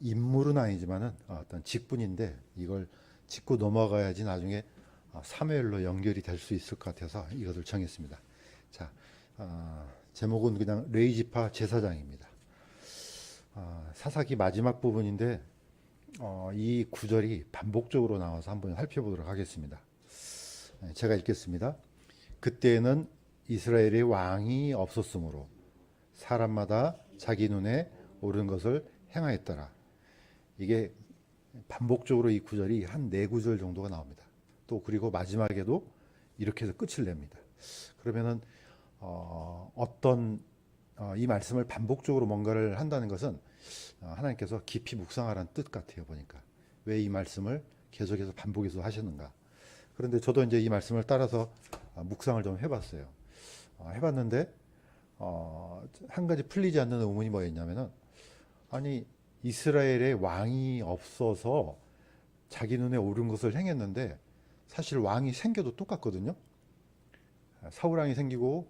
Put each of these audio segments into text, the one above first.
인물은 아니지만은 어떤 직분인데 이걸 짚고 넘어가야지 나중에 사무엘로 연결이 될 수 있을 것 같아서 이것을 정했습니다. 자, 제목은 그냥 레이지파 제사장입니다. 사사기 마지막 부분인데 이 구절이 반복적으로 나와서 한번 살펴보도록 하겠습니다. 제가 읽겠습니다. 그때는 이스라엘의 왕이 없었으므로 사람마다 자기 눈에 옳은 것을 행하였더라. 이게 반복적으로 이 구절이 한 네 구절 정도가 나옵니다. 또 그리고 마지막에도 이렇게 해서 끝을 냅니다. 그러면은 이 말씀을 반복적으로 뭔가를 한다는 것은 하나님께서 깊이 묵상하라는 뜻 같아요. 보니까 왜 이 말씀을 계속해서 반복해서 하셨는가. 그런데 저도 이제 이 말씀을 따라서 묵상을 좀 해봤어요. 해봤는데 한 가지 풀리지 않는 의문이 뭐였냐면은, 아니 이스라엘에 왕이 없어서 자기 눈에 옳은 것을 행했는데 사실 왕이 생겨도 똑같거든요. 사울 왕이 생기고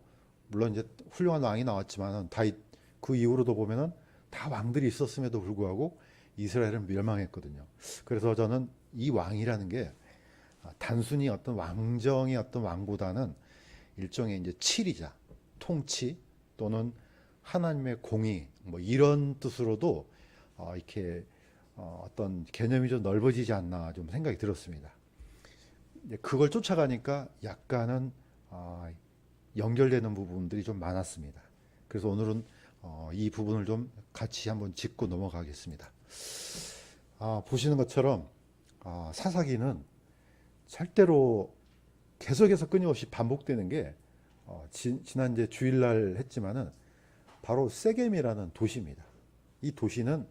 물론 이제 훌륭한 왕이 나왔지만은 다윗 그 이후로도 보면은 다 왕들이 있었음에도 불구하고 이스라엘은 멸망했거든요. 그래서 저는 이 왕이라는 게 단순히 어떤 왕정의 어떤 왕보다는 일종의 이제 치리자, 통치 또는 하나님의 공의 뭐 이런 뜻으로도 이렇게 어떤 개념이 좀 넓어지지 않나 좀 생각이 들었습니다. 그걸 쫓아가니까 약간은 연결되는 부분들이 좀 많았습니다. 그래서 오늘은 이 부분을 좀 같이 한번 짚고 넘어가겠습니다. 보시는 것처럼 사사기는 절대로 계속해서 끊임없이 반복되는 게 지난 이제 주일날 했지만은 바로 세겜이라는 도시입니다. 이 도시는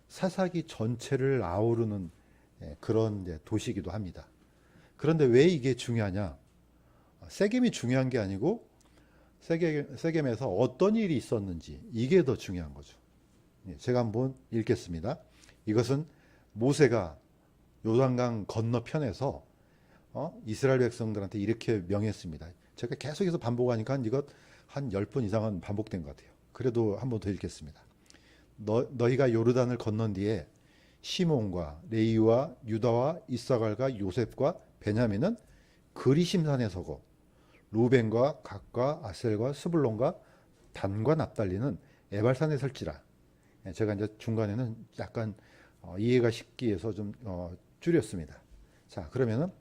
사사기 전체를 아우르는 그런 이제 도시이기도 합니다. 그런데 왜 이게 중요하냐? 세겜이 중요한 게 아니고 세겜에서 어떤 일이 있었는지 이게 더 중요한 거죠. 제가 한번 읽겠습니다. 이것은 모세가 요단강 건너편에서 이스라엘 백성들한테 이렇게 명했습니다. 제가 계속해서 반복하니까 이것 한 10번 이상은 반복된 것 같아요. 그래도 한번 더 읽겠습니다. 너희가 요르단을 건넌 뒤에 시몬과 레위와 유다와 이사갈과 요셉과 베냐민은 그리심산에 서고 루벤과 gad과 아셀과 스불론과 단과 납달리는 에발산에 설지라. 제가 이제 중간에는 약간 이해가 쉽기 위해서 좀 줄였습니다. 자, 그러면은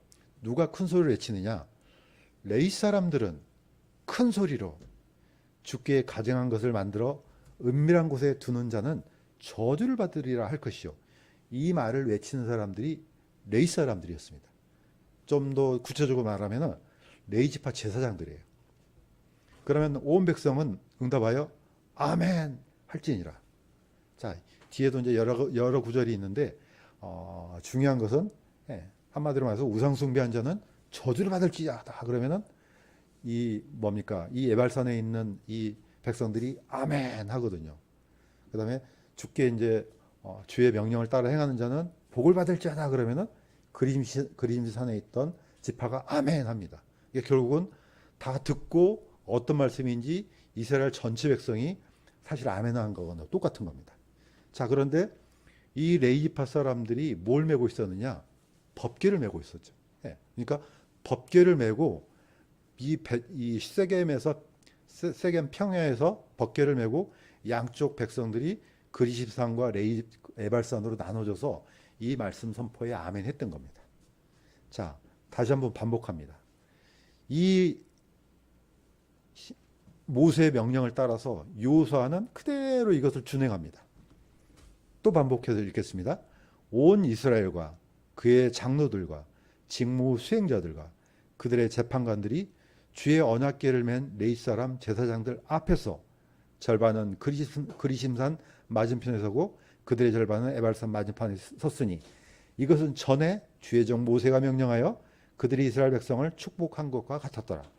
누가 큰 소리를 외치느냐? 레위 사람들은 큰 소리로 주께 가증한 것을 만들어 은밀한 곳에 두는 자는 저주를 받으리라 할 것이요. 이 말을 외치는 사람들이 레위 사람들이었습니다. 좀 더 구체적으로 말하면 레위 지파 제사장들이에요. 그러면 온 백성은 응답하여 아멘 할지니라. 자, 뒤에도 이제 여러 구절이 있는데 중요한 것은 한마디로 말해서 우상 숭배한 자는 저주를 받을지어다. 그러면은 이 뭡니까? 이 에발산에 있는 이 백성들이 아멘 하거든요. 그다음에 주께 이제 주의 명령을 따라 행하는 자는 복을 받을지어다. 그러면은 그림산에 있던 지파가 아멘 합니다. 이게 결국은 다 듣고 어떤 말씀인지 이스라엘 전체 백성이 사실 아멘한 거거나 똑같은 겁니다. 자, 그런데 이 레위 지파 사람들이 뭘 메고 있었느냐? 법궤를 메고 있었죠. 그러니까 법궤를 메고 이 세겜 평야에서 법궤를 메고 양쪽 백성들이 그리십산과 에발산으로 나눠져서 이 말씀 선포에 아멘 했던 겁니다. 자, 다시 한번 반복합니다. 이 모세의 명령을 따라서 여호수아는 그대로 이것을 준행합니다. 또 반복해서 읽겠습니다. 온 이스라엘과 그의 장로들과 직무 수행자들과 그들의 재판관들이 주의 언약궤를 맨 레위 사람 제사장들 앞에서 절반은 그리심산 맞은편에 서고 그들의 절반은 에발산 맞은편에 섰으니 이것은 전에 주의 종 모세가 명령하여 그들이 이스라엘 백성을 축복한 것과 같았더라.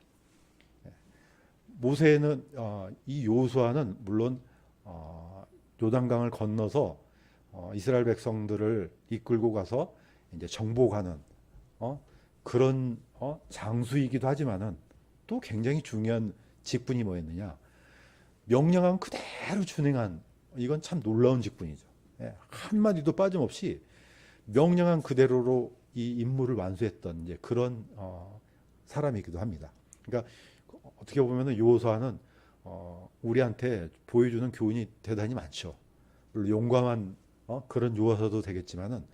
모세는 이 여호수아는 물론 요단강을 건너서 이스라엘 백성들을 이끌고 가서 이제 정복하는 그런 장수이기도 하지만은 또 굉장히 중요한 직분이 뭐였느냐? 명령한 그대로 준행한, 이건 참 놀라운 직분이죠. 한마디도 빠짐없이 명령한 그대로로 이 임무를 완수했던 이제 그런 사람이기도 합니다. 그러니까 어떻게 보면은 여호수아는 우리한테 보여주는 교훈이 대단히 많죠. 물론 용감한 그런 요소도 되겠지만은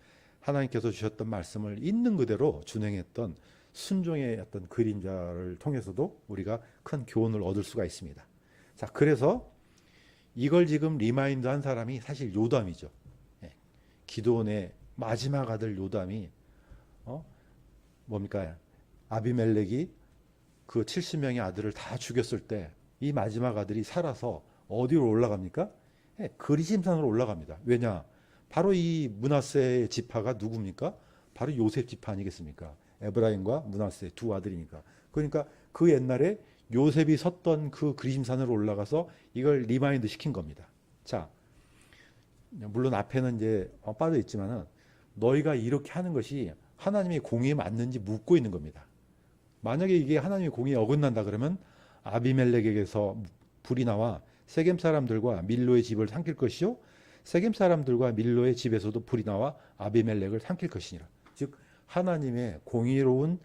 하나님께서 주셨던 말씀을 있는 그대로 준행했던 순종의 어떤 그림자를 통해서도 우리가 큰 교훈을 얻을 수가 있습니다. 자, 그래서 이걸 지금 리마인드 한 사람이 사실 요담이죠. 기드온의 마지막 아들 요담이 뭡니까? 아비멜렉이 그 70명의 아들을 다 죽였을 때 이 마지막 아들이 살아서 어디로 올라갑니까? 그리심산으로 올라갑니다. 왜냐? 바로 이 므낫세의 지파가 누굽니까? 바로 요셉 지파 아니겠습니까? 에브라임과 므낫세 두 아들이니까. 그러니까 그 옛날에 요셉이 섰던 그 그리심산으로 올라가서 이걸 리마인드 시킨 겁니다. 자, 물론 앞에는 이제 빠져 있지만은 너희가 이렇게 하는 것이 하나님의 공의에 맞는지 묻고 있는 겁니다. 만약에 이게 하나님의 공의에 어긋난다 그러면 아비멜렉에게서 불이 나와 세겜 사람들과 밀로의 집을 삼킬 것이요 세겜 사람들과 밀로의 집에서도 불이 나와 아비멜렉을 삼킬 것이니라. 즉 하나님의 공의로운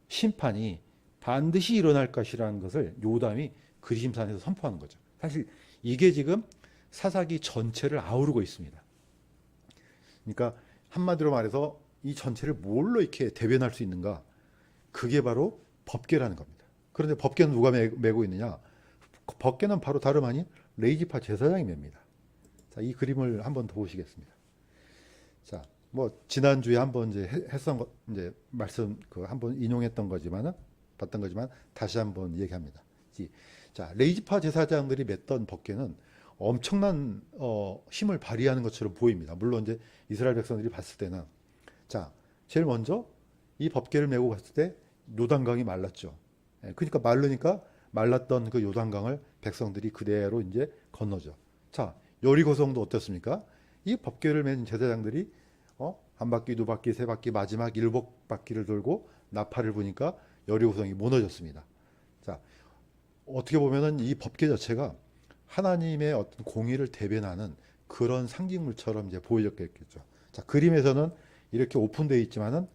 심판이 반드시 일어날 것이라는 것을 요담이 그리심산에서 선포하는 거죠. 사실 이게 지금 사사기 전체를 아우르고 있습니다. 그러니까 한마디로 말해서 이 전체를 뭘로 이렇게 대변할 수 있는가? 그게 바로 법궤라는 겁니다. 그런데 법궤는 누가 메고 있느냐? 법궤는 바로 다름 아닌 레이지파 제사장이 맵니다. 자, 이 그림을 한번 더 보시겠습니다. 자, 뭐 지난주에 한번 이제 했던 거 이제 말씀 그 한번 인용했던 거지만은 봤던 거지만 다시 한번 얘기합니다. 자, 레이지파 제사장들이 맸던 법궤는 엄청난 힘을 발휘하는 것처럼 보입니다. 물론 이제 이스라엘 백성들이 봤을 때는 자, 제일 먼저 이 법궤를 메고 갔을 때 요단강이 말랐죠. 그러니까 마르니까 말랐던 그 요단강을 백성들이 그대로 이제 건너죠. 자, 여리고성도 어떻습니까? 이 법궤를 맨 제사장들이 한 바퀴, 두 바퀴, 세 바퀴, 마지막 일곱 바퀴를 돌고 나팔을 부니까 여리고성이 무너졌습니다. 자, 어떻게 보면은 이 법궤 자체가 하나님의 어떤 공의를 대변하는 그런 상징물처럼 이제 보여졌겠죠. 자, 그림에서는 이렇게 오픈되어 있지만은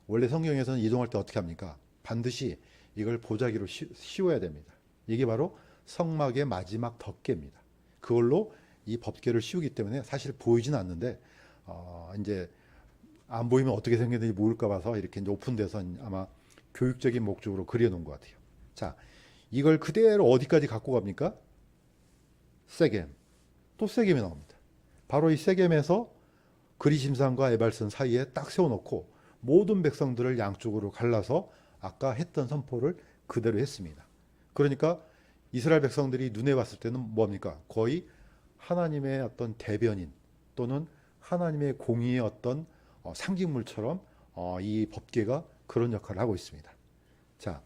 원래 성경에서는 이동할 때 어떻게 합니까? 반드시 이걸 보자기로 씌워야 됩니다. 이게 바로 성막의 마지막 덮개입니다. 그걸로 이 법궤를 씌우기 때문에 사실 보이지는 않는데 이제 안 보이면 어떻게 생겼는지 모를까 봐서 이렇게 이제 오픈돼서 아마 교육적인 목적으로 그려놓은 것 같아요. 자, 이걸 그대로 어디까지 갖고 갑니까? 세겜. 또 세겜이 나옵니다. 바로 이 세겜에서 그리심산과 에발산 사이에 딱 세워놓고 모든 백성들을 양쪽으로 갈라서 아까 했던 선포를 그대로 했습니다. 그러니까 이스라엘 백성들이 눈에 봤을 때는 뭡니까? 거의 하나님의 어떤 대변인 또는 하나님의 공의의 어떤 상징물처럼 이 법궤가 그런 역할을 하고 있습니다. 자,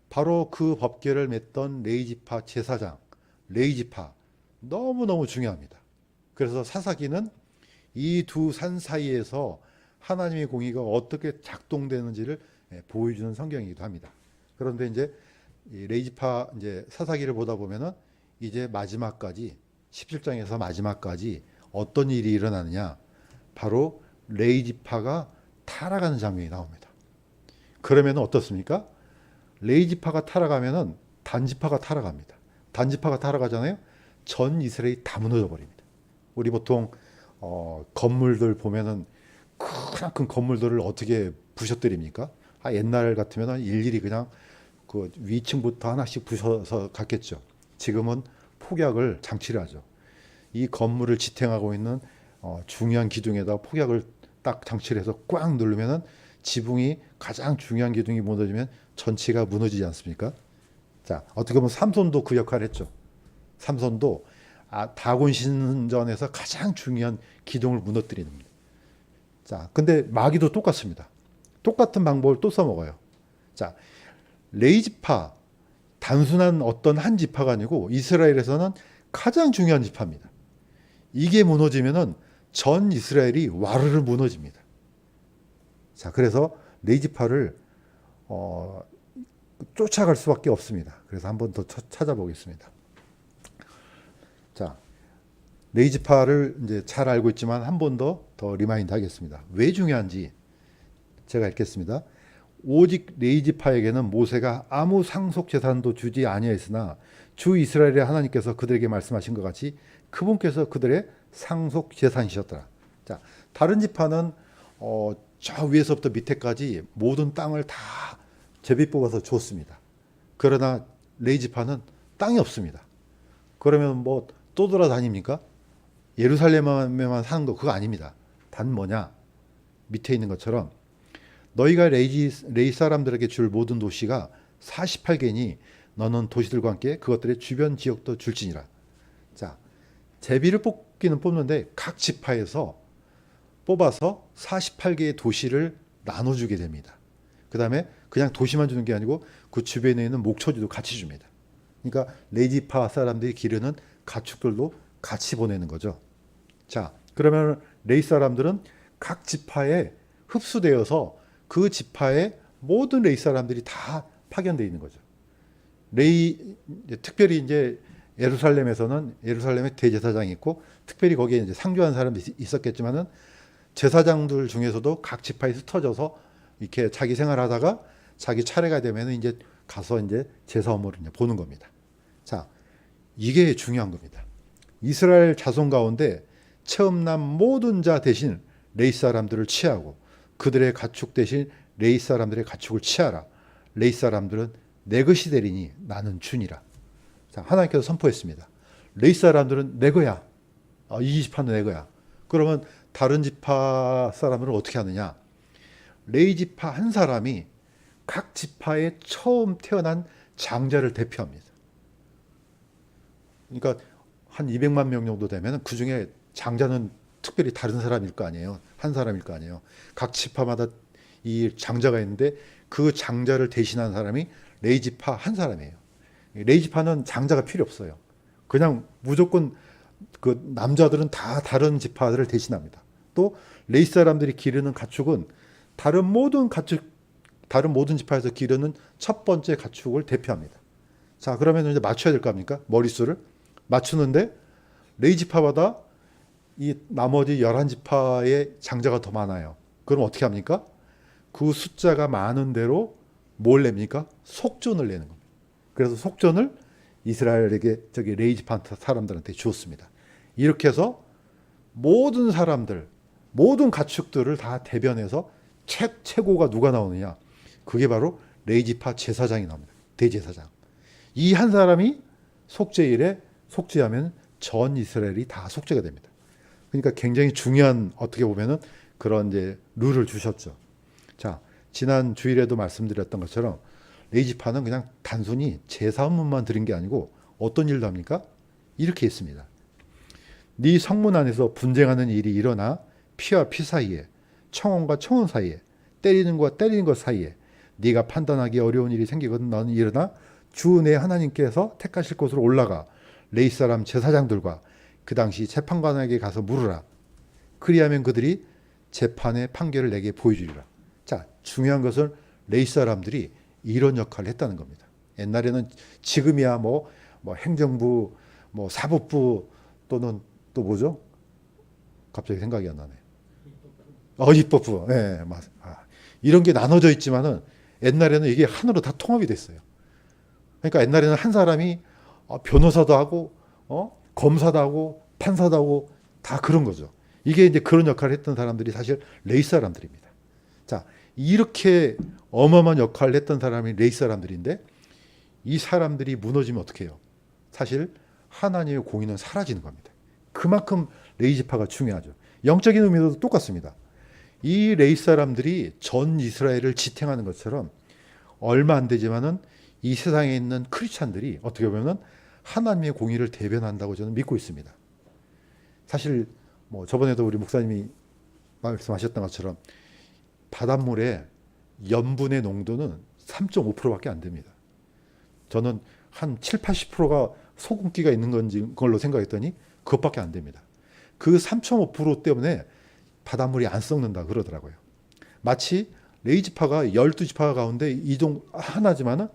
바로 그 법궤를 맸던 레이지파 제사장, 레이지파 너무너무 중요합니다. 그래서 사사기는 이 두 산 사이에서 하나님의 공의가 어떻게 작동되는지를 보여주는 성경이기도 합니다. 그런데 이제 이 레이지파 이제 사사기를 보다 보면은 이제 마지막까지 17장에서 마지막까지 어떤 일이 일어나느냐? 바로 레이지파가 타락하는 장면이 나옵니다. 그러면 어떻습니까? 레이지파가 타락하면은 단지파가 타락합니다. 단지파가 타락하잖아요. 전 이스라엘이 다 무너져 버립니다. 우리 보통 건물들 보면은 크나큰 건물들을 어떻게 부셔뜨립니까? 옛날 같으면 일일이 그냥 그 위층부터 하나씩 부셔서 갔겠죠. 지금은 폭약을 장치를 하죠. 이 건물을 지탱하고 있는 중요한 기둥에다 폭약을 딱 장치를 해서 꽉 누르면은 지붕이 가장 중요한 기둥이 무너지면 전체가 무너지지 않습니까? 자, 어떻게 보면 삼손도 그 역할을 했죠. 삼손도 다곤 신전에서 가장 중요한 기둥을 무너뜨리는 겁니다. 자, 근데 마귀도 똑같습니다. 똑같은 방법을 또 써먹어요. 자, 레이지파, 단순한 어떤 한 지파가 아니고 이스라엘에서는 가장 중요한 지파입니다. 이게 무너지면은 전 이스라엘이 와르르 무너집니다. 자, 그래서 레이지파를 쫓아갈 수밖에 없습니다. 그래서 한번 더 찾아보겠습니다. 자, 레이지파를 이제 잘 알고 있지만 한 번 더 리마인드 하겠습니다. 왜 중요한지 제가 읽겠습니다. 오직 레이지파에게는 모세가 아무 상속 재산도 주지 아니하였으나 주 이스라엘의 하나님께서 그들에게 말씀하신 것 같이 그분께서 그들의 상속 재산이셨더라. 자, 다른 지파는 저 위에서부터 밑에까지 모든 땅을 다 제비 뽑아서 줬습니다. 그러나 레이지파는 땅이 없습니다. 그러면 뭐 또 돌아다닙니까? 예루살렘에만 사는 거 그거 아닙니다. 단 뭐냐? 밑에 있는 것처럼 너희가 레이 사람들에게 줄 모든 도시가 48개니 너는 도시들과 함께 그것들의 주변 지역도 줄지니라. 자, 제비를 뽑기는 뽑는데 각 지파에서 뽑아서 48개의 도시를 나눠주게 됩니다. 그 다음에 그냥 도시만 주는 게 아니고 그 주변에 있는 목초지도 같이 줍니다. 그러니까 레이지파 사람들이 기르는 가축들도 같이 보내는 거죠. 자, 그러면 레이 사람들은 각 지파에 흡수되어서 그 지파의 모든 레이 사람들이 다 파견되어 있는 거죠. 특별히 이제 예루살렘에서는 예루살렘에 대제사장이 있고 특별히 거기에 이제 상주한 사람들이 있었겠지만은 제사장들 중에서도 각 지파에 흩어져서 이렇게 자기 생활하다가 자기 차례가 되면 이제 가서 이제 제사 업무를 이제 보는 겁니다. 자, 이게 중요한 겁니다. 이스라엘 자손 가운데 처음난 모든 자 대신 레이 사람들을 취하고 그들의 가축 대신 레이 사람들의 가축을 취하라. 레이 사람들은 내 것이 되리니 나는 주니라. 자, 하나님께서 선포했습니다. 레이 사람들은 내 거야. 이 지파는 내 거야. 그러면 다른 지파 사람들은 어떻게 하느냐? 레이 지파 한 사람이 각 지파의 처음 태어난 장자를 대표합니다. 그러니까 한 200만 명 정도 되면 그 중에 장자는 특별히 다른 사람일 거 아니에요. 한 사람일 거 아니에요. 각 지파마다 이 장자가 있는데 그 장자를 대신한 사람이 레이 지파 한 사람이에요. 레이 지파는 장자가 필요 없어요. 그냥 무조건 그 남자들은 다 다른 지파들을 대신합니다. 또 레이 사람들이 기르는 가축은 다른 모든 지파에서 기르는 첫 번째 가축을 대표합니다. 자, 그러면 이제 맞춰야 될 거 아닙니까? 머릿수를 맞추는데 레이 지파보다 이 나머지 11지파의 장자가 더 많아요. 그럼 어떻게 합니까? 그 숫자가 많은 대로 뭘 냅니까? 속전을 내는 겁니다. 그래서 속전을 이스라엘에게 레이 지파 사람들한테 주었습니다. 이렇게 해서 모든 사람들, 모든 가축들을 다 대변해서 최고가 누가 나오느냐? 그게 바로 레이 지파 제사장이 나옵니다. 대제사장. 이 한 사람이 속죄일에 속죄하면 전 이스라엘이 다 속죄가 됩니다. 그러니까 굉장히 중요한 어떻게 보면은 그런 이제 룰을 주셨죠. 자, 지난 주일에도 말씀드렸던 것처럼 레이 지파는 그냥 단순히 제사 업무만 드린 게 아니고 어떤 일도 합니까? 이렇게 했습니다. 네 성문 안에서 분쟁하는 일이 일어나 피와 피 사이에 청원과 청원 사이에 때리는 것과 때리는 것 사이에 네가 판단하기 어려운 일이 생기거든 너는 일어나 주 내 하나님께서 택하실 곳으로 올라가 레이 사람 제사장들과 그 당시 재판관에게 가서 물으라. 그리하면 그들이 재판의 판결을 내게 보여주리라. 자, 중요한 것은 레이 사람들이 이런 역할을 했다는 겁니다. 옛날에는 지금이야 뭐 행정부, 뭐 사법부 또는 또 뭐죠? 갑자기 생각이 안 나네. 입법부. 네, 맞. 이런 게 나눠져 있지만은 옛날에는 이게 하나로 다 통합이 됐어요. 그러니까 옛날에는 한 사람이 변호사도 하고 검사도 하고 판사도 하고 다 그런 거죠. 이게 이제 그런 역할을 했던 사람들이 사실 레이 사람들입니다. 자, 이렇게 어마어마한 역할을 했던 사람이 레이 사람들인데 이 사람들이 무너지면 어떻게 해요? 사실 하나님의 공의는 사라지는 겁니다. 그만큼 레이 지파가 중요하죠. 영적인 의미도 똑같습니다. 이 레이 사람들이 전 이스라엘을 지탱하는 것처럼 얼마 안 되지만은 이 세상에 있는 크리스찬들이 어떻게 보면은 하나님의 공의를 대변한다고 저는 믿고 있습니다. 사실 뭐 저번에도 우리 목사님이 말씀하셨던 것처럼 바닷물에 염분의 농도는 3.5%밖에 안 됩니다. 저는 한 7, 80%가 소금기가 있는 걸로 생각했더니 그것밖에 안 됩니다. 그 3.5% 때문에 바닷물이 안 썩는다 그러더라고요. 마치 레이 지파가 12지파 가운데 이종 하나지만은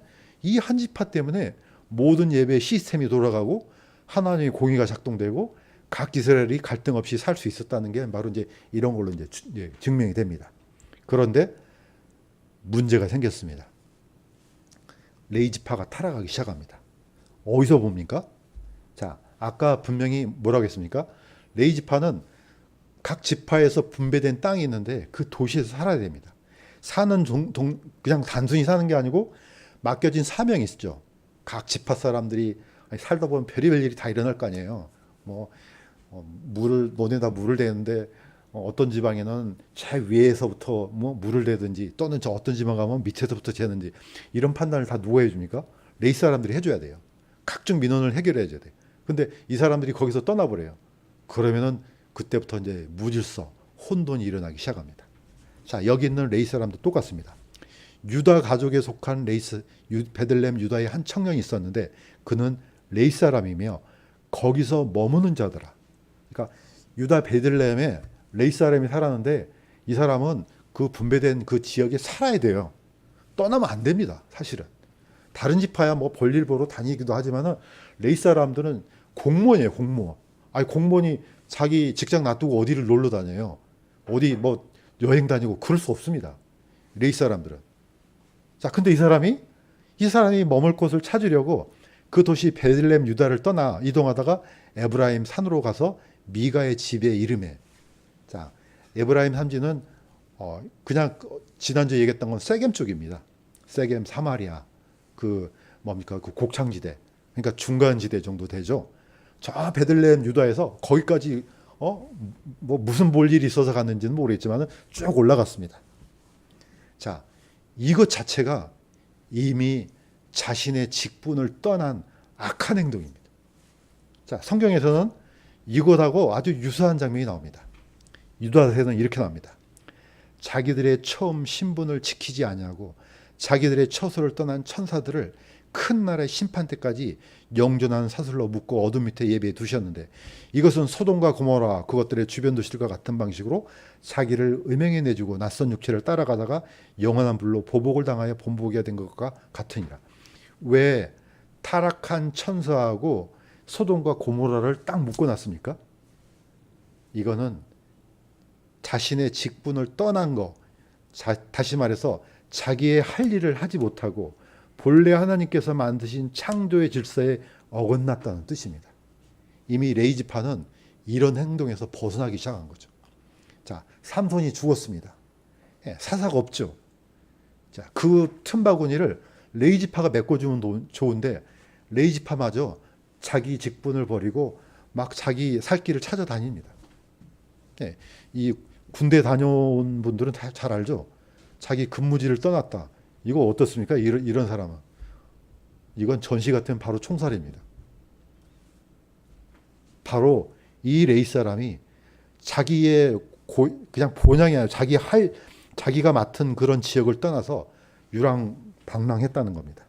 이 한 지파 때문에 모든 예배 시스템이 돌아가고 하나님의 공의가 작동되고 각 이스라엘이 갈등 없이 살 수 있었다는 게 바로 이제 이런 걸로 이제 증명이 됩니다. 그런데 문제가 생겼습니다. 레이지파가 타락하기 시작합니다. 어디서 봅니까? 자, 아까 분명히 뭐라고 했습니까? 레이지파는 각 지파에서 분배된 땅이 있는데 그 도시에서 살아야 됩니다. 사는 그냥 단순히 사는 게 아니고 맡겨진 사명이 있죠. 각 지파 사람들이 살다 보면 별의별 일이 다 일어날 거 아니에요. 뭐 논에다 물을 대는데 어떤 지방에는 제 위에서부터 뭐 물을 대든지 또는 저 어떤 지방 가면 밑에서부터 재는지 이런 판단을 다 누가 해줍니까? 레이 사람들이 해줘야 돼요. 각종 민원을 해결해야 돼요. 근데 이 사람들이 거기서 떠나버려요. 그러면은 그때부터 이제 무질서, 혼돈이 일어나기 시작합니다. 자, 여기 있는 레이 사람도 똑같습니다. 유다 가족에 속한 베들레헴 유다의 한 청년이 있었는데 그는 레이 사람이며 거기서 머무는 자더라. 그러니까 유다 베들레헴에 레이 사람이 살았는데 이 사람은 그 분배된 그 지역에 살아야 돼요. 떠나면 안 됩니다. 사실은. 다른 지파야 뭐 볼일 보러 다니기도 하지만은 레이 사람들은 공무원이에요. 공무원. 아니 공무원이 자기 직장 놔두고 어디를 놀러 다녀요. 어디 뭐 여행 다니고 그럴 수 없습니다. 레이 사람들은. 자, 근데 이 사람이 머물 곳을 찾으려고 그 도시 베들레헴 유다를 떠나 이동하다가 에브라임 산으로 가서 미가의 집에 이름에. 자, 에브라임 산지는 그냥 지난주에 얘기했던 건 세겜 쪽입니다. 세겜, 사마리아, 그 뭡니까 그 곡창지대. 그러니까 중간지대 정도 되죠. 저 베들레헴 유다에서 거기까지 뭐 무슨 볼 일이 있어서 갔는지는 모르겠지만 쭉 올라갔습니다. 자, 이것 자체가 이미 자신의 직분을 떠난 악한 행동입니다. 자, 성경에서는 이것하고 아주 유사한 장면이 나옵니다. 유다서에는 이렇게 나옵니다. 자기들의 처음 신분을 지키지 아니하고 자기들의 처소를 떠난 천사들을 큰 날의 심판 때까지 영존한 사슬로 묶고 어둠 밑에 예배해 두셨는데 이것은 소돔과 고모라 그것들의 주변 도시들과 같은 방식으로 자기를 음행해 내주고 낯선 육체를 따라가다가 영원한 불로 보복을 당하여 본보기가 된 것과 같으니라. 왜 타락한 천사하고 소돔과 고모라를 딱 묶어놨습니까? 이거는 자신의 직분을 떠난 거, 다시 말해서 자기의 할 일을 하지 못하고 본래 하나님께서 만드신 창조의 질서에 어긋났다는 뜻입니다. 이미 레이지파는 이런 행동에서 벗어나기 시작한 거죠. 자, 삼손이 죽었습니다. 사사가 없죠. 자, 그 틈바구니를 레이지파가 메꿔주면 좋은데 레이지파마저 자기 직분을 버리고 막 자기 살 길을 찾아다닙니다. 이 군대 다녀온 분들은 다 잘 알죠. 자기 근무지를 떠났다. 이거 어떻습니까? 이런 사람은. 이건 전시 같으면 바로 총살입니다. 바로 이 레이 사람이 자기의 그냥 본향이 아니라 자기가 맡은 그런 지역을 떠나서 유랑방랑했다는 겁니다.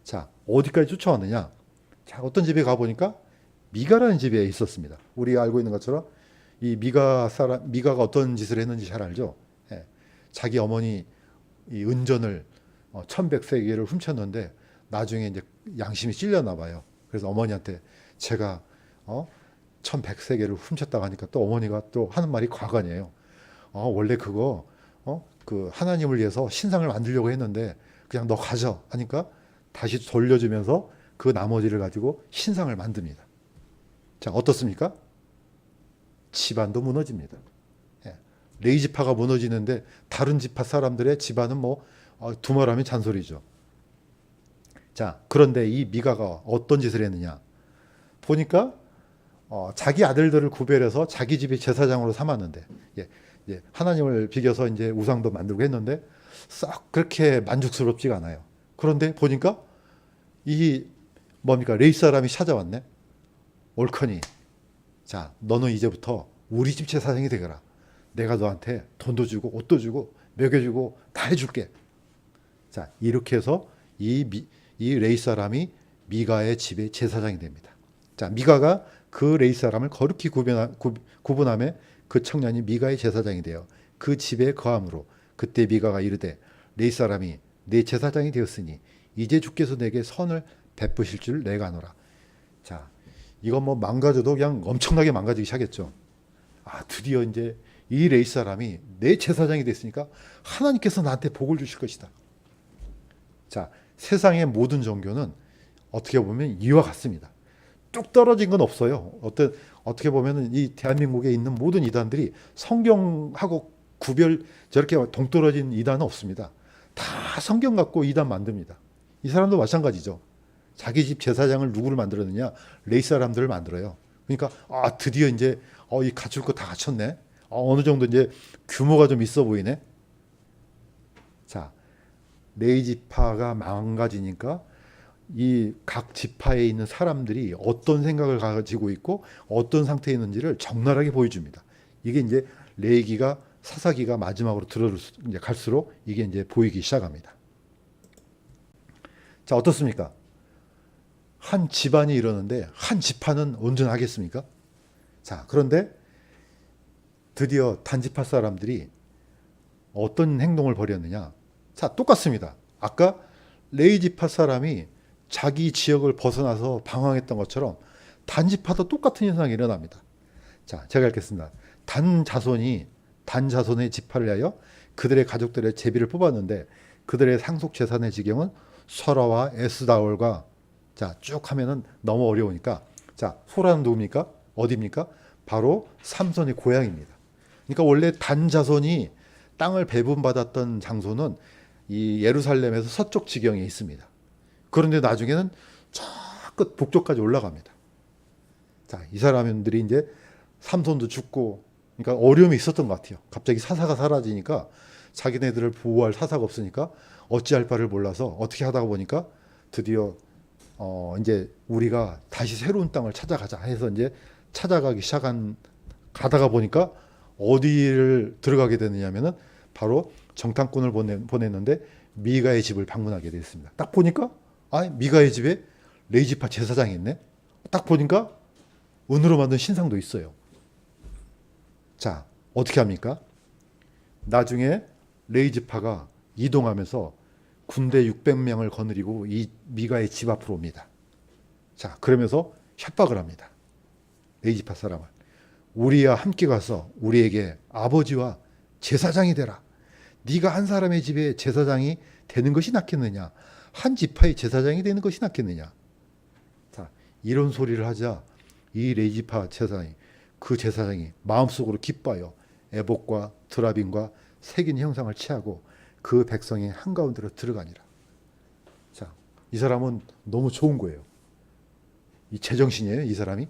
자, 어디까지 쫓아왔느냐? 자, 어떤 집에 가보니까 미가라는 집에 있었습니다. 우리가 알고 있는 것처럼 이 미가가 어떤 짓을 했는지 잘 알죠? 자기 어머니 이 은전을 1100세겔을 훔쳤는데 나중에 이제 양심이 찔렸나 봐요. 그래서 어머니한테 제가 1100세겔을 훔쳤다고 하니까 또 어머니가 또 하는 말이 과관이에요. 원래 그거 그 하나님을 위해서 신상을 만들려고 했는데 그냥 너 가져 하니까 다시 돌려주면서 그 나머지를 가지고 신상을 만듭니다. 자, 어떻습니까? 집안도 무너집니다. 레이지파가 무너지는데 다른 지파 사람들의 집안은 뭐 두말하면 잔소리죠. 자, 그런데 이 미가가 어떤 짓을 했느냐? 보니까 자기 아들들을 구별해서 자기 집의 제사장으로 삼았는데 하나님을 비겨서 이제 우상도 만들고 했는데 싹 그렇게 만족스럽지가 않아요. 그런데 보니까 이 뭡니까? 레이 사람이 찾아왔네. 옳거니 자, 너는 이제부터 우리 집 제사장이 되거라. 내가 너한테 돈도 주고 옷도 주고 먹여주고 다 해줄게. 자, 이렇게 해서 이 레이 사람이 미가의 집의 제사장이 됩니다. 자, 미가가 그 레이 사람을 거룩히 구분하며 그 청년이 미가의 제사장이 되어 그 집에 거함으로 그때 미가가 이르되 레이 사람이 내 제사장이 되었으니 이제 주께서 내게 선을 베푸실 줄 내가 아노라. 자, 이건 뭐 망가져도 그냥 엄청나게 망가지기 시작했죠. 아, 드디어 이제 이 레위 사람이 내 제사장이 됐으니까 하나님께서 나한테 복을 주실 것이다. 자, 세상의 모든 종교는 어떻게 보면 이와 같습니다. 뚝 떨어진 건 없어요. 어떻게 보면 이 대한민국에 있는 모든 이단들이 성경하고 저렇게 동떨어진 이단은 없습니다. 다 성경 갖고 이단 만듭니다. 이 사람도 마찬가지죠. 자기 집 제사장을 누구를 만들었느냐? 레위 사람들을 만들어요. 그러니까 드디어 이제 이 갖출 거 다 갖췄네. 어느 정도 이제 규모가 좀 있어 보이네. 자, 레위 지파가 망가지니까 이 각 지파에 있는 사람들이 어떤 생각을 가지고 있고 어떤 상태에 있는지를 적나라하게 보여줍니다. 이게 이제 레위기가 사사기가 마지막으로 이제 갈수록 이게 이제 보이기 시작합니다. 자, 어떻습니까? 한 집안이 이러는데 한 지파는 온전하겠습니까? 자, 그런데 드디어 단지파 사람들이 어떤 행동을 벌였느냐? 자, 똑같습니다. 아까 레위 지파 사람이 자기 지역을 벗어나서 방황했던 것처럼 단지파도 똑같은 현상이 일어납니다. 자, 제가 읽겠습니다. 단 자손의 지파를 위하여 그들의 가족들의 제비를 뽑았는데 그들의 상속 재산의 지경은 소라와 에스다올과 자, 쭉 하면은 너무 어려우니까 자, 소라는 누굽니까? 어디입니까? 바로 삼손의 고향입니다. 그러니까 원래 단 자손이 땅을 배분받았던 장소는 이 예루살렘에서 서쪽 지경에 있습니다. 그런데 나중에는 저 끝 북쪽까지 올라갑니다. 자, 이 사람들이 이제 삼손도 죽고, 그러니까 어려움이 있었던 것 같아요. 갑자기 사사가 사라지니까 자기네들을 보호할 사사가 없으니까 어찌할 바를 몰라서 어떻게 하다가 보니까 드디어 이제 우리가 다시 새로운 땅을 찾아가자 해서 이제 가다가 보니까 어디를 들어가게 되느냐면은 바로 정탐꾼을 보냈는데 미가의 집을 방문하게 됐습니다. 딱 보니까 미가의 집에 레위 지파 제사장이 있네. 딱 보니까 은으로 만든 신상도 있어요. 자, 어떻게 합니까? 나중에 레위 지파가 이동하면서 군대 600명을 거느리고 이 미가의 집 앞으로 옵니다. 자, 그러면서 협박을 합니다. 레위 지파 사람을. 우리와 함께 가서 우리에게 아버지와 제사장이 되라. 네가 한 사람의 집에 제사장이 되는 것이 낫겠느냐? 한 지파의 제사장이 되는 것이 낫겠느냐? 자, 이런 소리를 하자 이 레위 지파 그 제사장이 마음속으로 기뻐요. 에봇과 드라빔과 색인 형상을 취하고 그 백성이 한가운데로 들어가니라. 자, 이 사람은 너무 좋은 거예요. 이 제정신이에요, 이 사람이?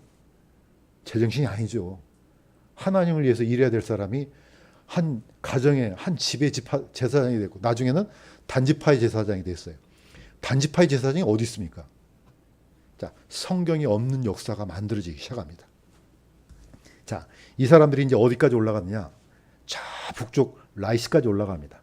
제정신이 아니죠. 하나님을 위해서 일해야 될 사람이 한 가정의 한 집의 제사장이 됐고 나중에는 단지파의 제사장이 됐어요. 단지파의 제사장이 어디 있습니까? 자, 성경이 없는 역사가 만들어지기 시작합니다. 자, 이 사람들이 이제 어디까지 올라갔느냐? 저 북쪽 라이스까지 올라갑니다.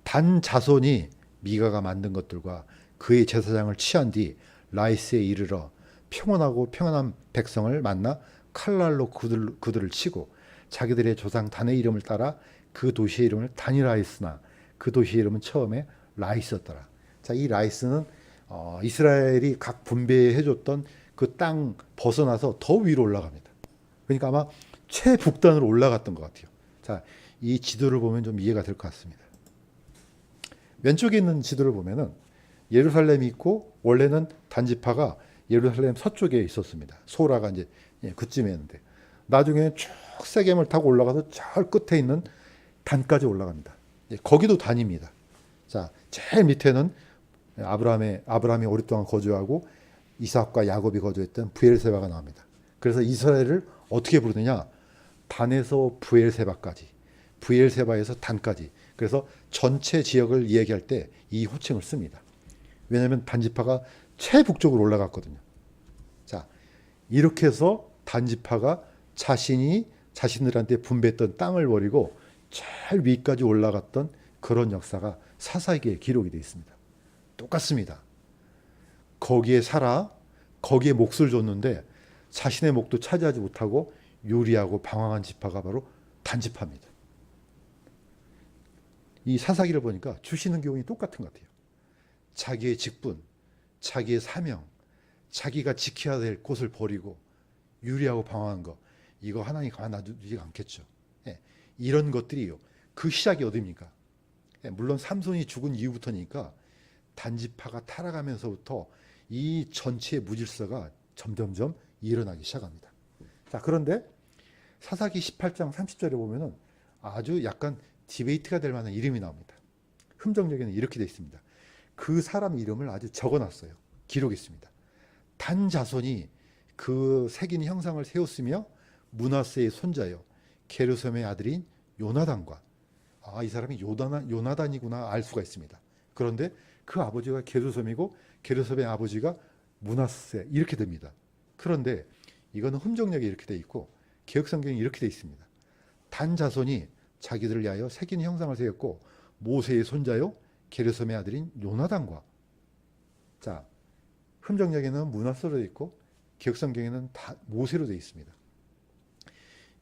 단 자손이 미가가 만든 것들과 그의 제사장을 취한 뒤 라이스에 이르러 평온하고 평안한 백성을 만나 칼날로 그들을 치고 자기들의 조상 단의 이름을 따라 그 도시의 이름을 단이라 했으나 그 도시의 이름은 처음에 라이스였더라. 자, 이 라이스는 이스라엘이 각 분배해줬던 그 땅 벗어나서 더 위로 올라갑니다. 그러니까 아마 최북단으로 올라갔던 것 같아요. 자, 이 지도를 보면 좀 이해가 될 것 같습니다. 왼쪽에 있는 지도를 보면은 예루살렘이 있고 원래는 단지파가 예루살렘 서쪽에 있었습니다. 소라가 이제 그쯤에 있는데 나중에 쭉 세겜을 타고 올라가서 저 끝에 있는 단까지 올라갑니다. 거기도 단입니다. 자, 제일 밑에는 아브라함이 오랫동안 거주하고 이삭과 야곱이 거주했던 브엘세바가 나옵니다. 그래서 이스라엘을 어떻게 부르느냐? 단에서 브엘세바까지, 브엘세바에서 단까지. 그래서 전체 지역을 이야기할 때 이 호칭을 씁니다. 왜냐하면 단지파가 최북쪽으로 올라갔거든요. 자, 이렇게 해서 단지파가 자신들한테 분배했던 땅을 버리고 제일 위까지 올라갔던 그런 역사가 사사기에 기록이 되어 있습니다. 똑같습니다. 거기에 살아, 거기에 몫을 줬는데 자신의 몫도 차지하지 못하고 유리하고 방황한 지파가 바로 단지파입니다. 이 사사기를 보니까 주시는 교훈이 똑같은 것 같아요. 자기의 직분, 자기의 사명, 자기가 지켜야 될 곳을 버리고 유리하고 방황한 거, 이거 하나님 가만 놔두지 않겠죠. 예, 이런 것들이요. 그 시작이 어디입니까? 예, 물론 삼손이 죽은 이후부터니까 단지파가 타락하면서부터 이 전체의 무질서가 점점점 일어나기 시작합니다. 자, 그런데 사사기 18장 30절에 보면은 아주 약간 디베이트가 될 만한 이름이 나옵니다. 흠정역에는 이렇게 되어 있습니다. 그 사람 이름을 아주 적어놨어요. 기록했습니다. 단 자손이 그 새긴 형상을 세웠으며 므낫세의 손자요 게르솜의 아들인 요나단과, 이 사람이 요나단이구나 알 수가 있습니다. 그런데 그 아버지가 게르솜이고 게르솜의 아버지가 므낫세 이렇게 됩니다. 그런데 이거는 흠정역에 이렇게 돼 있고 개역성경에 이렇게 돼 있습니다. 단 자손이 자기들을 위하여 새긴 형상을 세웠고 모세의 손자요 게르솜의 아들인 요나단과. 자, 흠정역에는 므낫세로 돼 있고 개역성경에는 다 모세로 돼 있습니다.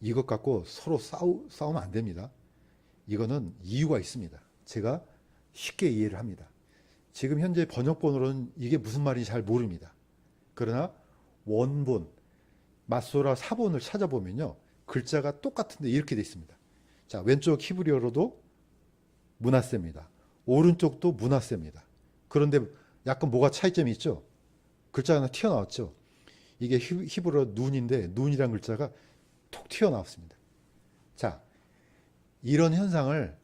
이것 갖고 서로 싸우면 안 됩니다. 이거는 이유가 있습니다. 제가 쉽게 이해를 합니다. 지금 현재 번역본으로는 이게 무슨 말인지 잘 모릅니다. 그러나 원본, 마소라 사본을 찾아보면요. 글자가 똑같은데 이렇게 돼 있습니다. 자, 왼쪽 히브리어로도 므낫세입니다. 오른쪽도 므낫세입니다. 그런데 약간 뭐가 차이점이 있죠? 글자가 하나 튀어나왔죠? 이게 히브리어 눈인데 눈이란 글자가 톡 튀어나왔습니다. 자, 이런 현상은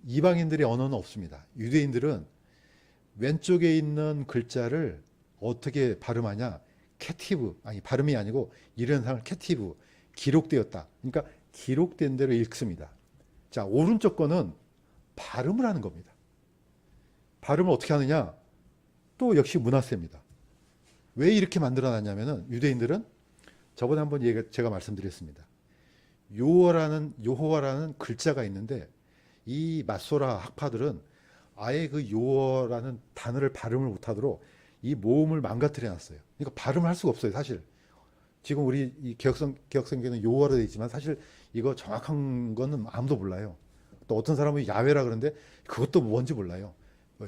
이방인들의 언어는 없습니다. 유대인들은 왼쪽에 있는 글자를 어떻게 발음하냐? 캐티브, 발음이 아니고 이런 현상을 캐티브, 기록되었다. 그러니까 기록된 대로 읽습니다. 자, 오른쪽 거는 발음을 하는 겁니다. 발음을 어떻게 하느냐? 또 역시 므낫세입니다. 왜 이렇게 만들어놨냐면은 유대인들은 저번에 한번 제가 말씀드렸습니다. 요호와라는 글자가 있는데 이 마소라 학파들은 아예 그 요호라는 단어를 발음을 못하도록 이 모음을 망가뜨려 놨어요. 그러니까 발음을 할 수가 없어요, 사실. 지금 우리 이 개역성경에는 요호로 되어 있지만 사실 이거 정확한 거는 아무도 몰라요. 또 어떤 사람은 야훼라 그러는데 그것도 뭔지 몰라요.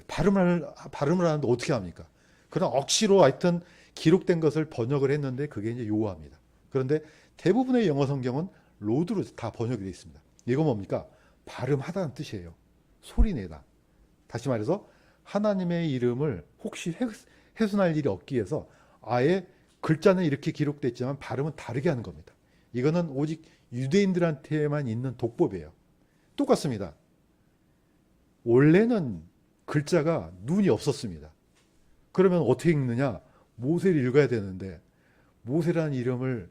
발음을 하는데 어떻게 합니까? 그런 억지로 하여튼 기록된 것을 번역을 했는데 그게 이제 요호입니다. 그런데 대부분의 영어 성경은 로드로 다 번역이 되어 있습니다. 이거 뭡니까? 발음하다는 뜻이에요. 소리내다. 다시 말해서 하나님의 이름을 혹시 훼손할 일이 없기 위해서 아예 글자는 이렇게 기록됐지만 발음은 다르게 하는 겁니다. 이거는 오직 유대인들한테만 있는 독법이에요. 똑같습니다. 원래는 글자가 눈이 없었습니다. 그러면 어떻게 읽느냐? 모세를 읽어야 되는데 모세라는 이름을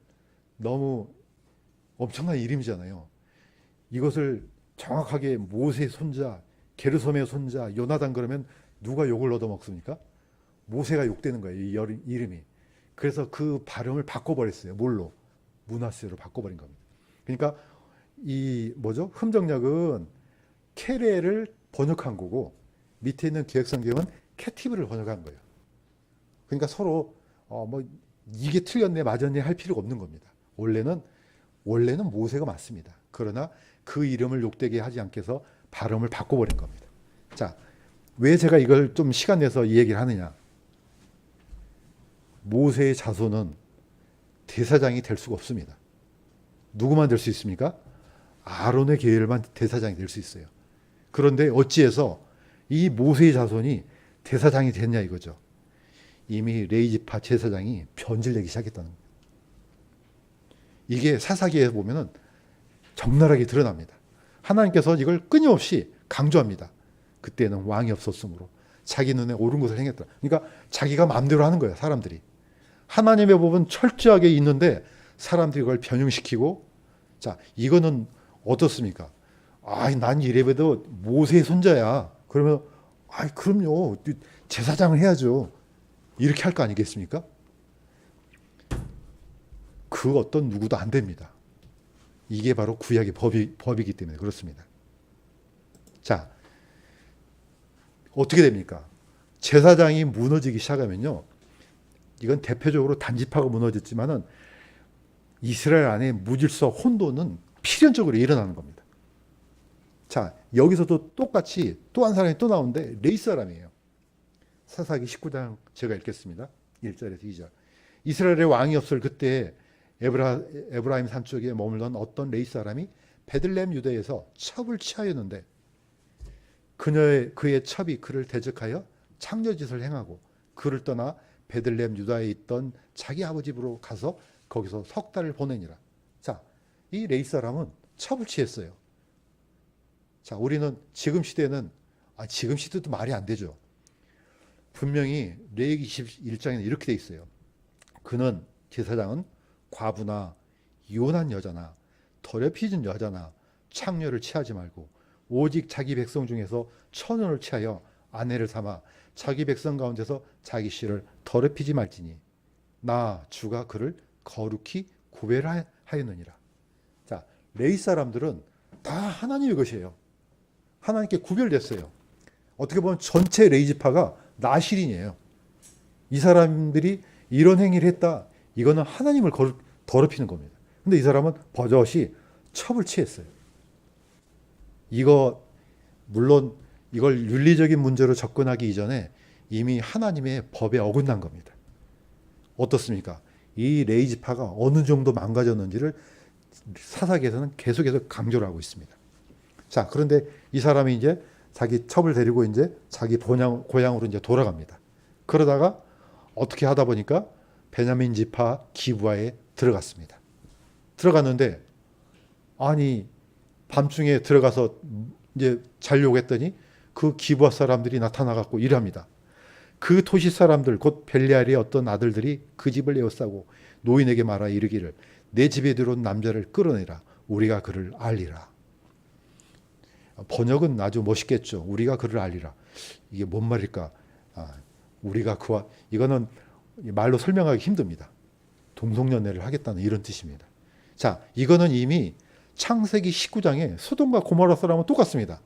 너무 엄청난 이름이잖아요. 이것을 정확하게 모세의 손자, 게르솜의 손자, 요나단 그러면 누가 욕을 얻어먹습니까? 모세가 욕되는 거예요, 이 이름이. 그래서 그 발음을 바꿔버렸어요. 뭘로? 므낫세로 바꿔버린 겁니다. 그러니까 흠정역은 케레를 번역한 거고 밑에 있는 개역성경은 캐티브를 번역한 거예요. 그러니까 서로 이게 틀렸네 맞았네 할 필요가 없는 겁니다. 원래는 모세가 맞습니다. 그러나 그 이름을 욕되게 하지 않게 해서 발음을 바꿔버린 겁니다. 자, 왜 제가 이걸 좀 시간 내서 이 얘기를 하느냐? 모세의 자손은 대사장이 될 수가 없습니다. 누구만 될 수 있습니까? 아론의 계열만 대사장이 될 수 있어요. 그런데 어찌해서 이 모세의 자손이 대사장이 됐냐 이거죠. 이미 레이지파 제사장이 변질되기 시작했다는 거예요. 이게 사사기에 보면은 적나라하게 드러납니다. 하나님께서 이걸 끊임없이 강조합니다. 그때는 왕이 없었으므로 자기 눈에 옳은 것을 행했다. 그러니까 자기가 마음대로 하는 거예요, 사람들이. 하나님의 법은 철저하게 있는데 사람들이 그걸 변형시키고, 자, 이거는 어떻습니까? 난 이래봬도 모세의 손자야. 그러면 그럼요. 제사장을 해야죠. 이렇게 할 거 아니겠습니까? 그 어떤 누구도 안 됩니다. 이게 바로 구약의 법이기 때문에 그렇습니다. 자, 어떻게 됩니까? 제사장이 무너지기 시작하면요. 이건 대표적으로 단지파가 무너졌지만은 이스라엘 안에 무질서 혼돈은 필연적으로 일어나는 겁니다. 자, 여기서도 똑같이 또 한 사람이 또 나오는데 레위 사람이에요. 사사기 19장 제가 읽겠습니다. 1절에서 2절. 이스라엘의 왕이 없을 그때 에브라임 산 쪽에 머물던 어떤 레위 사람이 베들레헴 유대에서 첩을 취하였는데 그의 첩이 그를 대적하여 창녀짓을 행하고 그를 떠나 베들레헴 유다에 있던 자기 아버지 집으로 가서 거기서 석 달을 보내니라. 자, 이 레위 사람은 첩을 취했어요. 자, 우리는 지금 시대는 지금 시대도 말이 안 되죠. 분명히 레위기 21장에는 이렇게 돼 있어요. 그는 제사장은 과부나 이혼한 여자나 더럽혀진 여자나 창녀를 취하지 말고 오직 자기 백성 중에서 처녀를 취하여 아내를 삼아 자기 백성 가운데서 자기 씨를 더럽히지 말지니 나 주가 그를 거룩히 구별하였느니라. 자, 레위 사람들은 다 하나님의 것이에요. 하나님께 구별됐어요. 어떻게 보면 전체 레위 지파가 나실인이에요. 이 사람들이 이런 행위를 했다. 이거는 하나님을 더럽히는 겁니다. 근데 이 사람은 버젓이 첩을 취했어요. 물론 이걸 윤리적인 문제로 접근하기 이전에 이미 하나님의 법에 어긋난 겁니다. 어떻습니까? 이 레위 지파가 어느 정도 망가졌는지를 사사기에서는 계속해서 강조를 하고 있습니다. 자, 그런데 이 사람이 이제 자기 첩을 데리고 이제 자기 고향으로 이제 돌아갑니다. 그러다가 어떻게 하다 보니까 베냐민 지파 기브아에 들어갔습니다. 들어갔는데 아니 밤중에 들어가서 이제 자려고 했더니 그 기브아 사람들이 나타나갖고 이랍니다. 그 토시 사람들 곧 벨리알의 어떤 아들들이 그 집을 에워싸고 노인에게 말하 이르기를 내 집에 들어온 남자를 끌어내라 우리가 그를 알리라. 번역은 아주 멋있겠죠. 우리가 그를 알리라. 이게 뭔 말일까? 우리가 그와 이거는 말로 설명하기 힘듭니다. 동성연애를 하겠다는 이런 뜻입니다. 자, 이거는 이미 창세기 19장에 소돔과 고모라 사람은 똑같습니다.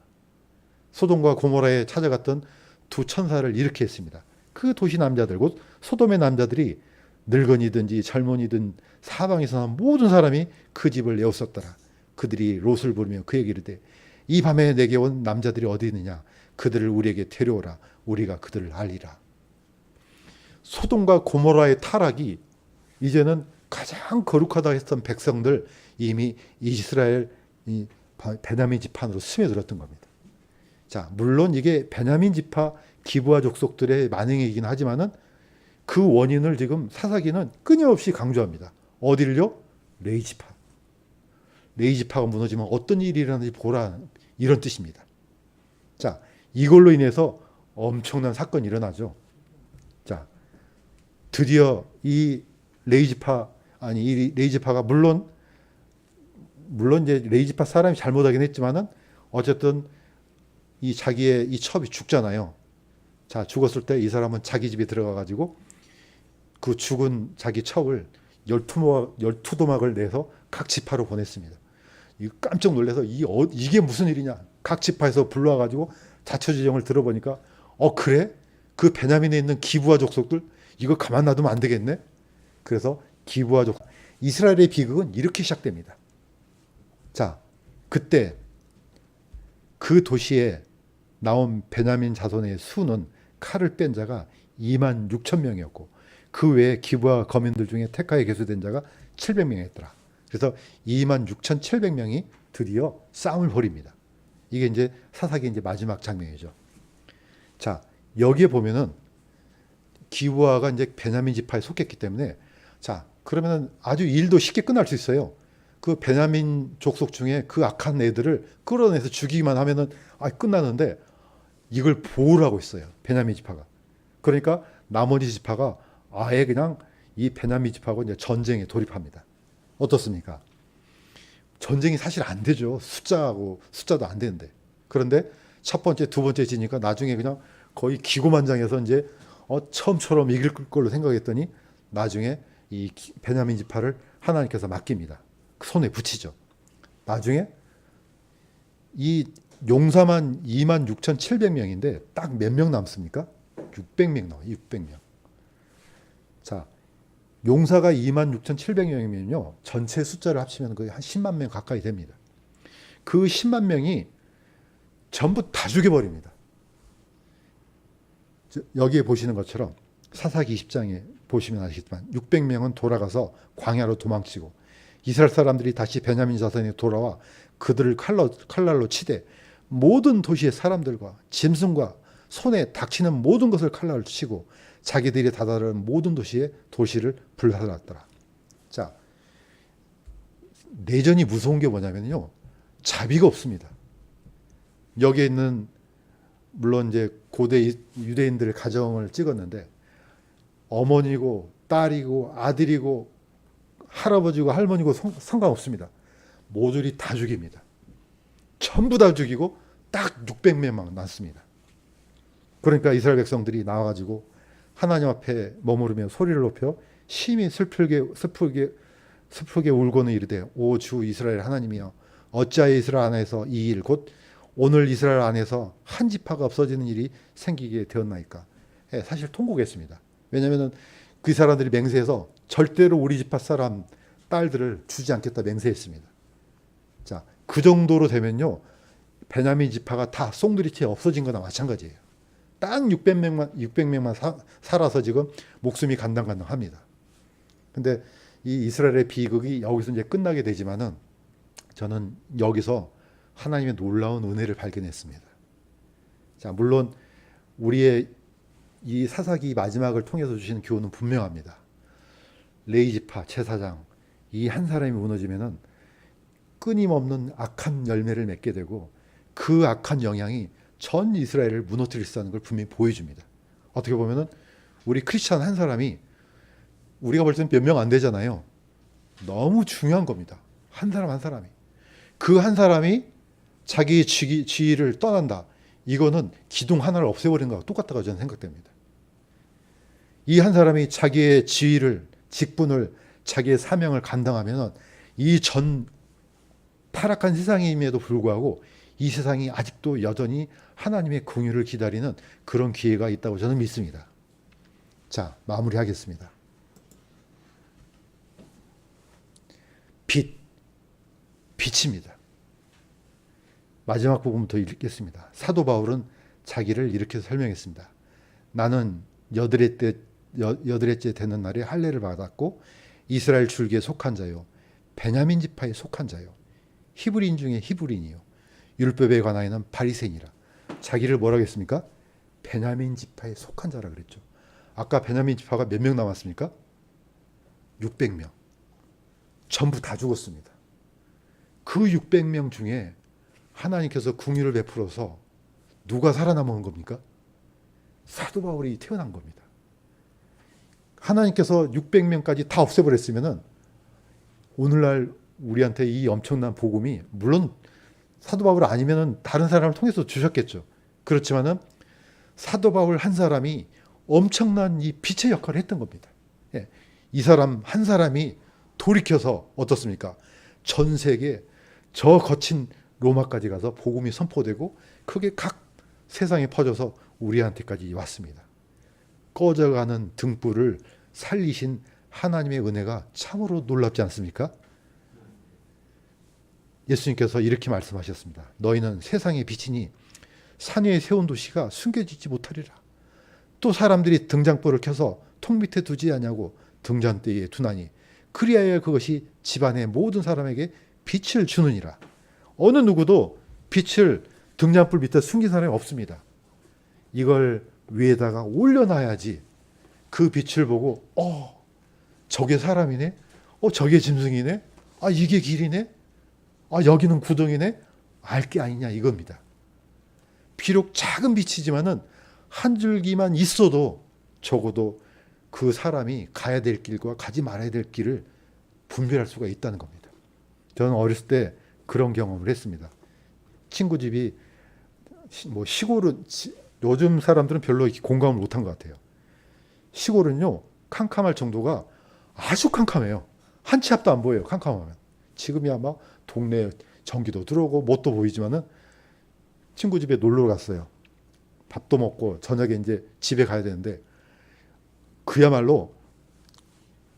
소돔과 고모라에 찾아갔던 두 천사를 이렇게 했습니다. 그 도시 남자들 곧 소돔의 남자들이 늙은이든지 젊은이든 사방에서 난 모든 사람이 그 집을 에워쌌더라. 그들이 롯을 부르며 그에게 이르되 이 밤에 내게 온 남자들이 어디 있느냐 그들을 우리에게 데려오라 우리가 그들을 알리라. 소돔과 고모라의 타락이 이제는 가장 거룩하다 했던 백성들 이미 이스라엘 베냐민 지파로 스며들었던 겁니다. 자, 물론 이게 베냐민 지파 기브아 족속들의 만행이긴 하지만은 그 원인을 지금 사사기는 끊임없이 강조합니다. 어디를요? 레위 지파. 레위 지파가 무너지면 어떤 일이 일어나는지 보라 이런 뜻입니다. 자, 이걸로 인해서 엄청난 사건이 일어나죠. 자, 드디어 이 레위 지파가 물론 이제 레위 지파 사람이 잘못하긴 했지만은 어쨌든 이 자기의 이 첩이 죽잖아요. 자, 죽었을 때 이 사람은 자기 집에 들어가 가지고 그 죽은 자기 첩을 12도막을 내서 각 지파로 보냈습니다. 깜짝 놀라서 이게 무슨 일이냐. 각 지파에서 불러와 가지고 자초지종을 들어보니까 그래? 그 베냐민에 있는 기브아 족속들 이거 가만 놔두면 안 되겠네. 그래서 기브아 족속 이스라엘의 비극은 이렇게 시작됩니다. 자, 그때 그 도시에 나온 베냐민 자손의 수는 칼을 뺀 자가 2만 6천 명이었고 그 외에 기브아 거민들 중에 택하에 계수된 자가 700명이었더라. 그래서 2만 6,700명이 드디어 싸움을 벌입니다. 이게 이제 사사기 이제 마지막 장면이죠. 자, 여기에 보면은 기브아가 이제 베냐민 지파에 속했기 때문에 자, 그러면은 아주 일도 쉽게 끝날 수 있어요. 그 베냐민 족속 중에 그 악한 애들을 끌어내서 죽이기만 하면은 끝나는데 이걸 보호를 하고 있어요. 베냐민 지파가. 그러니까 나머지 지파가 아예 그냥 이 베냐민 지파하고 이제 전쟁에 돌입합니다. 어떻습니까? 전쟁이 사실 안 되죠. 숫자도 안 되는데. 그런데 첫 번째, 두 번째 지니까 나중에 그냥 거의 기고만장해서 이제 처음처럼 이길 걸로 생각했더니 나중에 이 베냐민 지파를 하나님께서 맡깁니다. 손에 붙이죠. 나중에 이 용사만 26,700명인데 딱 몇 명 남습니까? 600명 나와요. 600명. 자, 용사가 26,700명이면요. 전체 숫자를 합치면 거의 한 10만 명 가까이 됩니다. 그 10만 명이 전부 다 죽여버립니다. 여기에 보시는 것처럼 사사기 20장에 보시면 아시겠지만 600명은 돌아가서 광야로 도망치고 이스라엘 사람들이 다시 베냐민 자손에 돌아와 그들을 칼날로 치되 모든 도시의 사람들과 짐승과 손에 닥치는 모든 것을 칼날로 치고 자기들이 다다른 모든 도시를 불살랐더라. 자, 내전이 무서운 게 뭐냐면요, 자비가 없습니다. 여기에 있는 물론 이제 고대 유대인들의 가정을 찍었는데 어머니고 딸이고 아들이고 할아버지고 할머니고 상관없습니다. 모조리 다 죽입니다. 전부 다 죽이고 딱 600명만 남습니다. 그러니까 이스라엘 백성들이 나와가지고 하나님 앞에 머무르며 소리를 높여 심히 슬프게 울고는 이르되 오 주 이스라엘 하나님이여 어찌하여 이스라엘 안에서 이 일 곧 오늘 이스라엘 안에서 한 지파가 없어지는 일이 생기게 되었나이까. 사실 통곡했습니다. 왜냐하면 그 사람들이 맹세해서 절대로 우리 지파 사람 딸들을 주지 않겠다 맹세했습니다. 자, 그 정도로 되면요, 베냐민 지파가 다 송두리째 없어진 거나 마찬가지예요. 딱 600명만 살아서 지금 목숨이 간당간당합니다. 근데 이 이스라엘의 비극이 여기서 이제 끝나게 되지만은 저는 여기서 하나님의 놀라운 은혜를 발견했습니다. 자, 물론 우리의 이 사사기 마지막을 통해서 주시는 교훈은 분명합니다. 레위 지파 제사장 이 한 사람이 무너지면은 끊임없는 악한 열매를 맺게 되고 그 악한 영향이 전 이스라엘을 무너뜨릴 수 있다는 걸 분명히 보여줍니다. 어떻게 보면은 우리 크리스찬 한 사람이 우리가 볼 때는 몇 명 안 되잖아요. 너무 중요한 겁니다. 한 사람 한 사람이. 그 한 사람이 자기의 지위를 떠난다. 이거는 기둥 하나를 없애버린 거하고 똑같다고 저는 생각됩니다. 이 한 사람이 자기의 지위를, 직분을, 자기의 사명을 감당하면 이 전 타락한 세상임에도 불구하고 이 세상이 아직도 여전히 하나님의 긍휼을 기다리는 그런 기회가 있다고 저는 믿습니다. 자, 마무리하겠습니다. 빛입니다. 마지막 부분부터 읽겠습니다. 사도 바울은 자기를 이렇게 설명했습니다. 나는 여드렛째 되는 날에 할례를 받았고 이스라엘 줄기에 속한 자요 베냐민 지파에 속한 자요 히브리인 중에 히브리인이요 율법에 관하여는 바리새인이라. 자기를 뭐라고 했습니까? 베냐민 지파에 속한 자라 그랬죠. 아까 베냐민 지파가 몇 명 남았습니까? 600명. 전부 다 죽었습니다. 그 600명 중에 하나님께서 긍휼을 베풀어서 누가 살아남은 겁니까? 사도 바울이 태어난 겁니다. 하나님께서 600명까지 다 없애버렸으면은 오늘날 우리한테 이 엄청난 복음이 물론 사도 바울 아니면은 다른 사람을 통해서 주셨겠죠. 그렇지만은 사도 바울 한 사람이 엄청난 이 빛의 역할을 했던 겁니다. 예. 이 사람 한 사람이 돌이켜서 어떻습니까? 전 세계 저 거친 로마까지 가서 복음이 선포되고 그게 각 세상에 퍼져서 우리한테까지 왔습니다. 꺼져가는 등불을 살리신 하나님의 은혜가 참으로 놀랍지 않습니까? 예수님께서 이렇게 말씀하셨습니다. 너희는 세상의 빛이니 산 위에 세운 도시가 숨겨지지 못하리라. 또 사람들이 등잔불을 켜서 통 밑에 두지 않냐고 등잔대에 두나니 그리하여 그것이 집안의 모든 사람에게 빛을 주느니라. 어느 누구도 빛을 등잔불 밑에 숨긴 사람이 없습니다. 이걸 위에다가 올려놔야지 그 빛을 보고 저게 사람이네, 저게 짐승이네, 이게 길이네, 여기는 구덩이네, 알 게 아니냐 이겁니다. 비록 작은 빛이지만은 한 줄기만 있어도 적어도 그 사람이 가야 될 길과 가지 말아야 될 길을 분별할 수가 있다는 겁니다. 저는 어렸을 때 그런 경험을 했습니다. 친구 집이 시골은 요즘 사람들은 별로 이렇게 공감을 못한 것 같아요. 시골은요 캄캄할 정도가 아주 캄캄해요. 한 치 앞도 안 보여요. 캄캄하면. 지금이야 막 동네 전기도 들어오고 뭣도 보이지만은 친구 집에 놀러 갔어요. 밥도 먹고 저녁에 이제 집에 가야 되는데 그야말로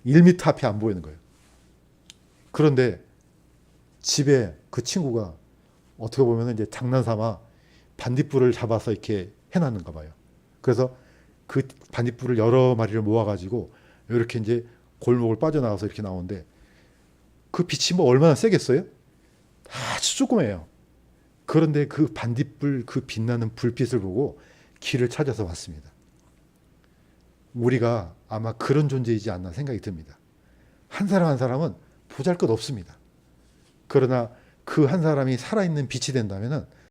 1m 앞이 안 보이는 거예요. 그런데 집에 그 친구가 어떻게 보면 이제 장난삼아 반딧불을 잡아서 이렇게 해놨는가 봐요. 그래서 그 반딧불을 여러 마리를 모아가지고 이렇게 이제 골목을 빠져나가서 이렇게 나오는데 그 빛이 뭐 얼마나 세겠어요? 아주 조그매요. 그런데 그 반딧불 그 빛나는 불빛을 보고 길을 찾아서 왔습니다. 우리가 아마 그런 존재이지 않나 생각이 듭니다. 한 사람 한 사람은 보잘것 없습니다. 그러나 그 한 사람이 살아있는 빛이 된다면